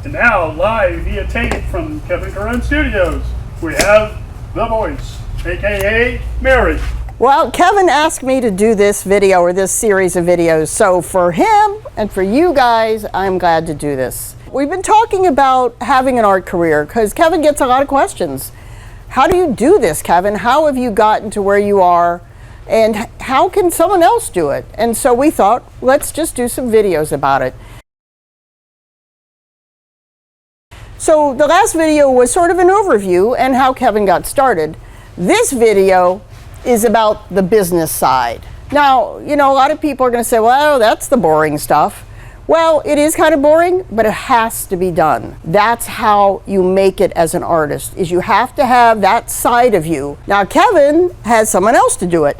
And now, live via tape from Kevin Caron Studios, we have the voice, aka Mary. Well, Kevin asked me to do this video or this series of videos, so for him and for you guys, I'm glad to do this. We've been talking about having an art career because Kevin gets a lot of questions. How do you do this, Kevin? How have you gotten to where you are? And how can someone else do it? And so we thought, let's just do some videos about it. So the last video was sort of an overview and how Kevin got started. This video is about the business side. Now, you know, a lot of people are going to say, well, that's the boring stuff. Well, it is kind of boring, but it has to be done. That's how you make it as an artist, is you have to have that side of you. Now, Kevin has someone else to do it.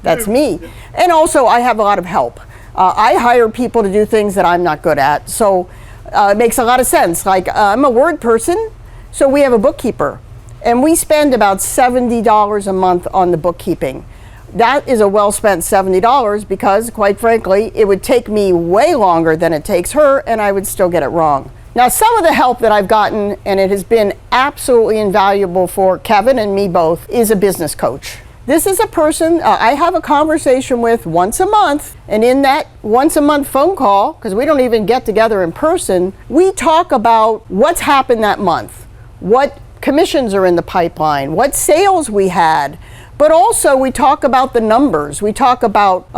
That's me. And also, I have a lot of help. I hire people to do things that I'm not good at. So it makes a lot of sense. Like, I'm a word person, so we have a bookkeeper. And we spend about $70 a month on the bookkeeping. That is a well-spent $70 because, quite frankly, it would take me way longer than it takes her, and I would still get it wrong. Now, some of the help that I've gotten, and it has been absolutely invaluable for Kevin and me both, is a business coach. This is a person I have a conversation with once a month, and in that once a month phone call, because we don't even get together in person, we talk about what's happened that month, what commissions are in the pipeline, what sales we had, but also we talk about the numbers. We talk about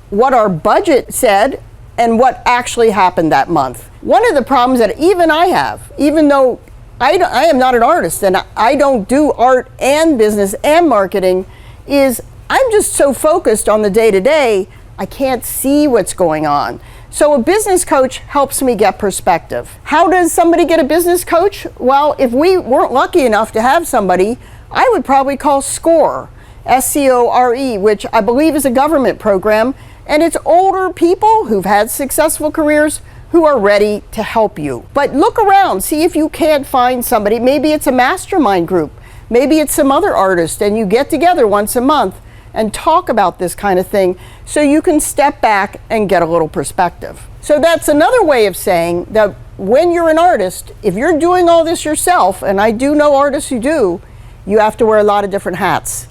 what our budget said and what actually happened that month. One of the problems that even I have, even though I am not an artist and I don't do art and business and marketing, is I'm just so focused on the day-to-day, I can't see what's going on. So a business coach helps me get perspective. How does somebody get a business coach? Well, if we weren't lucky enough to have somebody, I would probably call SCORE, S-C-O-R-E, which I believe is a government program, and it's older people who've had successful careers who are ready to help you. But look around, see if you can't find somebody. Maybe it's a mastermind group. Maybe it's some other artist, and you get together once a month and talk about this kind of thing so you can step back and get a little perspective. So that's another way of saying that when you're an artist, if you're doing all this yourself, and I do know artists who do, you have to wear a lot of different hats.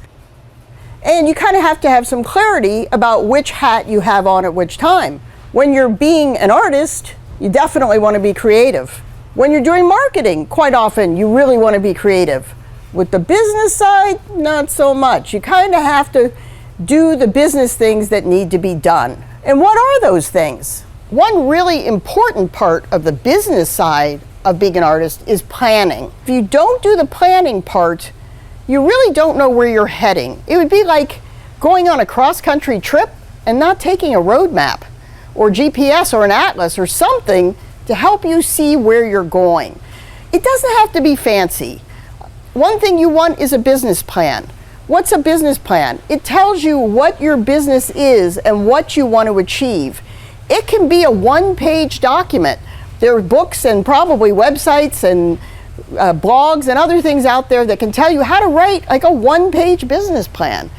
And you kind of have to have some clarity about which hat you have on at which time. When you're being an artist, you definitely want to be creative. When you're doing marketing, quite often you really want to be creative. With the business side, not so much. You kind of have to do the business things that need to be done. And what are those things? One really important part of the business side of being an artist is planning. If you don't do the planning part, you really don't know where you're heading. It would be like going on a cross-country trip and not taking a road map or GPS or an atlas or something to help you see where you're going. It doesn't have to be fancy. One thing you want is a business plan. What's a business plan? It tells you what your business is and what you want to achieve. It can be a one-page document. There are books and probably websites and blogs and other things out there that can tell you how to write like a one-page business plan.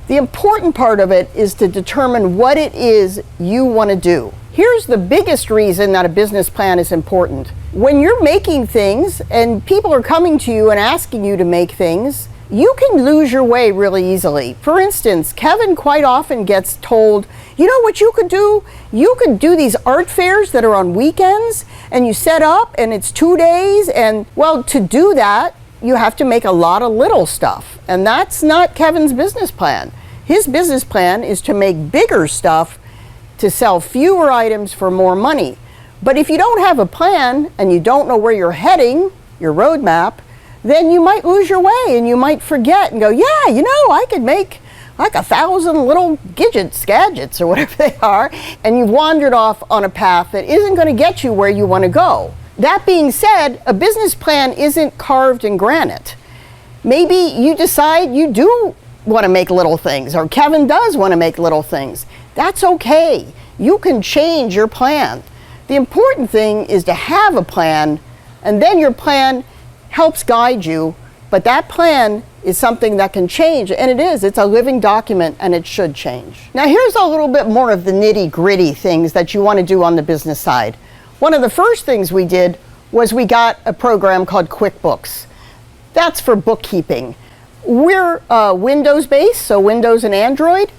The important part of it is to determine what it is you want to do. Here's the biggest reason that a business plan is important. When you're making things and people are coming to you and asking you to make things, you can lose your way really easily. For instance, Kevin quite often gets told, you know what you could do? You could do these art fairs that are on weekends and you set up and it's 2 days, and well, to do that, you have to make a lot of little stuff. And that's not Kevin's business plan. His business plan is to make bigger stuff to sell fewer items for more money. But if you don't have a plan and you don't know where you're heading, your roadmap, then you might lose your way and you might forget and go, yeah, you know, I could make like 1,000 little gadgets or whatever they are, and you've wandered off on a path that isn't going to get you where you want to go. That being said, a business plan isn't carved in granite. Maybe you decide you do want to make little things, or Kevin does want to make little things. That's okay. You can change your plan. The important thing is to have a plan, and then your plan helps guide you, but that plan is something that can change, and it is. It's a living document, and it should change. Now here's a little bit more of the nitty-gritty things that you want to do on the business side. One of the first things we did was we got a program called QuickBooks. That's for bookkeeping. We're Windows based, so Windows and Android.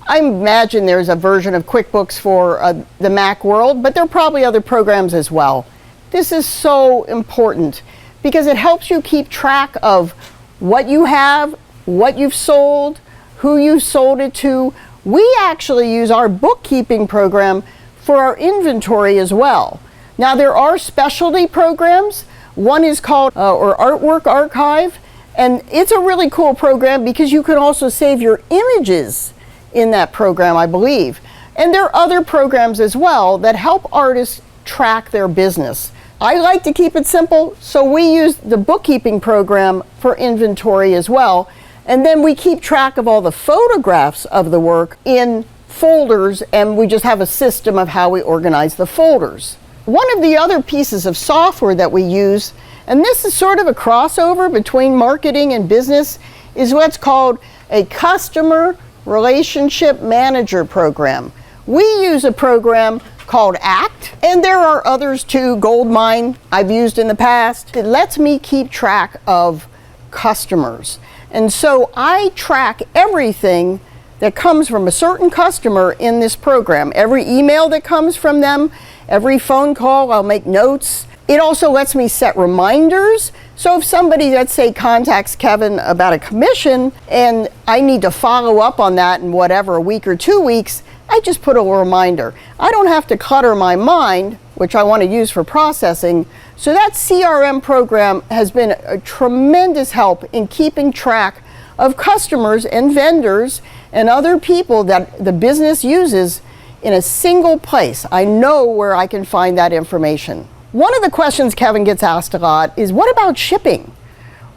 I imagine there's a version of QuickBooks for the Mac world, but there are probably other programs as well. This is so important because it helps you keep track of what you have, what you've sold, who you sold it to. We actually use our bookkeeping program for our inventory as well. Now there are specialty programs. One is called or Artwork Archive, and it's a really cool program because you can also save your images in that program, I believe. And there are other programs as well that help artists track their business. I like to keep it simple, so we use the bookkeeping program for inventory as well. And then we keep track of all the photographs of the work in folders, and we just have a system of how we organize the folders. One of the other pieces of software that we use, and this is sort of a crossover between marketing and business, is what's called a customer relationship manager program. We use a program called ACT, and there are others too, Goldmine I've used in the past. It lets me keep track of customers. And so I track everything that comes from a certain customer in this program. Every email that comes from them, every phone call, I'll make notes. It also lets me set reminders. So if somebody, let's say, contacts Kevin about a commission and I need to follow up on that in whatever, a week or 2 weeks, I just put a reminder. I don't have to clutter my mind, which I want to use for processing. So that CRM program has been a tremendous help in keeping track of customers and vendors and other people that the business uses in a single place. I know where I can find that information. One of the questions Kevin gets asked a lot is, what about shipping?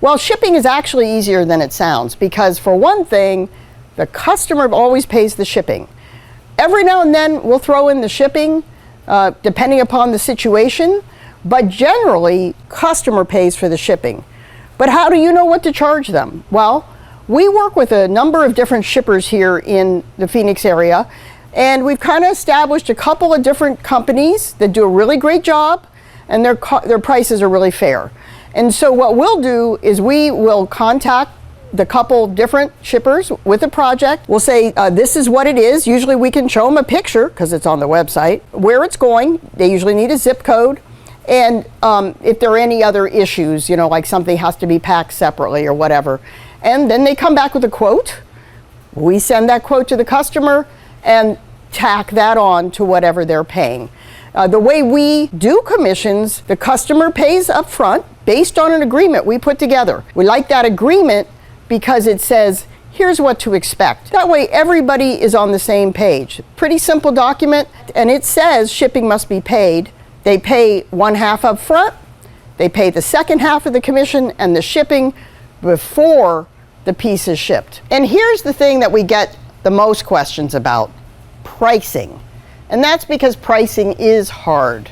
Well, shipping is actually easier than it sounds because, for one thing, the customer always pays the shipping. Every now and then we'll throw in the shipping, depending upon the situation, but generally, customer pays for the shipping. But how do you know what to charge them? Well, we work with a number of different shippers here in the Phoenix area, and we've kind of established a couple of different companies that do a really great job, and their prices are really fair. And so what we'll do is we will contact the couple different shippers with a project. We'll say, this is what it is. Usually we can show them a picture because it's on the website, where it's going. They usually need a zip code. And if there are any other issues, you know, like something has to be packed separately or whatever. And then they come back with a quote. We send that quote to the customer and tack that on to whatever they're paying. The way we do commissions, the customer pays up front based on an agreement we put together. We like that agreement because it says, here's what to expect. That way everybody is on the same page. Pretty simple document, and it says shipping must be paid. They pay 1/2 up front, they pay the second half of the commission and the shipping before the piece is shipped. And here's the thing that we get the most questions about: pricing. And that's because pricing is hard.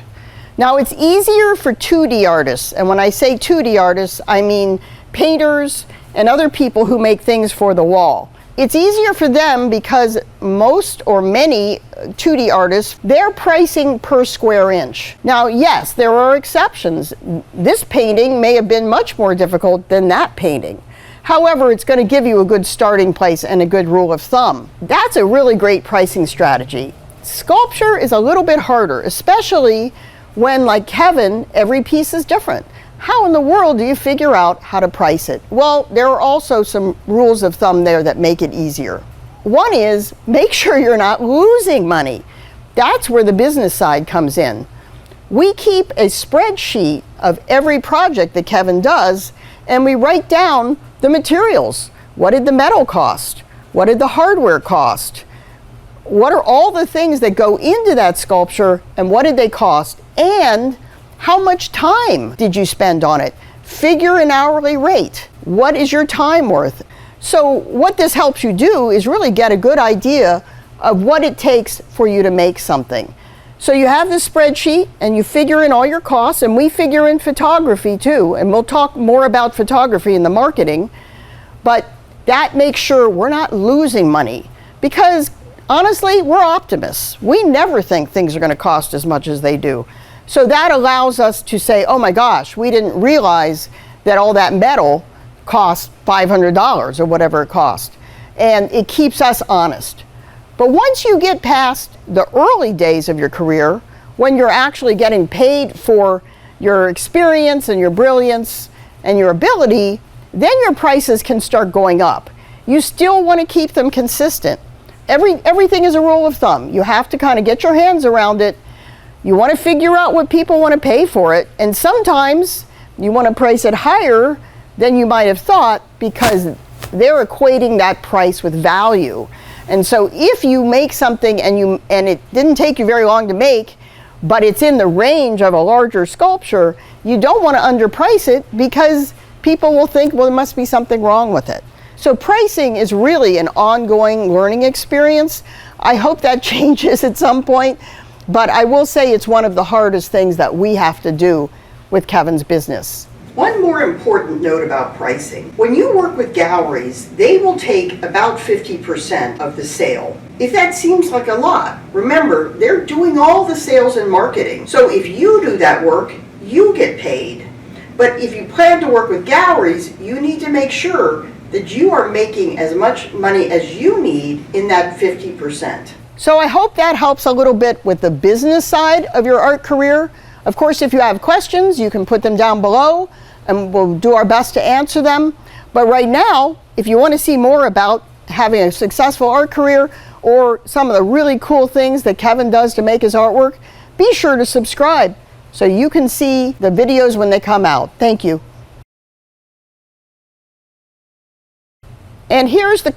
Now, it's easier for 2D artists, and when I say 2D artists, I mean painters and other people who make things for the wall. It's easier for them because most or many 2D artists, they're pricing per square inch. Now, yes, there are exceptions. This painting may have been much more difficult than that painting. However, it's going to give you a good starting place and a good rule of thumb. That's a really great pricing strategy. Sculpture is a little bit harder, especially when, like Kevin, every piece is different. How in the world do you figure out how to price it? Well, there are also some rules of thumb there that make it easier. One is, make sure you're not losing money. That's where the business side comes in. We keep a spreadsheet of every project that Kevin does, and we write down the materials. What did the metal cost? What did the hardware cost? What are all the things that go into that sculpture, and what did they cost? And how much time did you spend on it? Figure an hourly rate. What is your time worth? So what this helps you do is really get a good idea of what it takes for you to make something. So you have this spreadsheet and you figure in all your costs, and we figure in photography too, and we'll talk more about photography in the marketing, but that makes sure we're not losing money, because honestly, we're optimists. We never think things are going to cost as much as they do. So that allows us to say, oh my gosh, we didn't realize that all that metal cost $500 or whatever it cost. And it keeps us honest. But once you get past the early days of your career, when you're actually getting paid for your experience and your brilliance and your ability, then your prices can start going up. You still want to keep them consistent. Everything is a rule of thumb. You have to kind of get your hands around it. You want to figure out what people want to pay for it. And sometimes you want to price it higher than you might have thought because they're equating that price with value. And so if you make something and it didn't take you very long to make, but it's in the range of a larger sculpture, you don't want to underprice it because people will think, well, there must be something wrong with it. So pricing is really an ongoing learning experience. I hope that changes at some point, but I will say it's one of the hardest things that we have to do with Kevin's business. One more important note about pricing. When you work with galleries, they will take about 50% of the sale. If that seems like a lot, remember, they're doing all the sales and marketing. So if you do that work, you get paid. But if you plan to work with galleries, you need to make sure that you are making as much money as you need in that 50%. So I hope that helps a little bit with the business side of your art career. Of course, if you have questions, you can put them down below and we'll do our best to answer them. But right now, if you want to see more about having a successful art career or some of the really cool things that Kevin does to make his artwork, be sure to subscribe so you can see the videos when they come out. Thank you. And here's the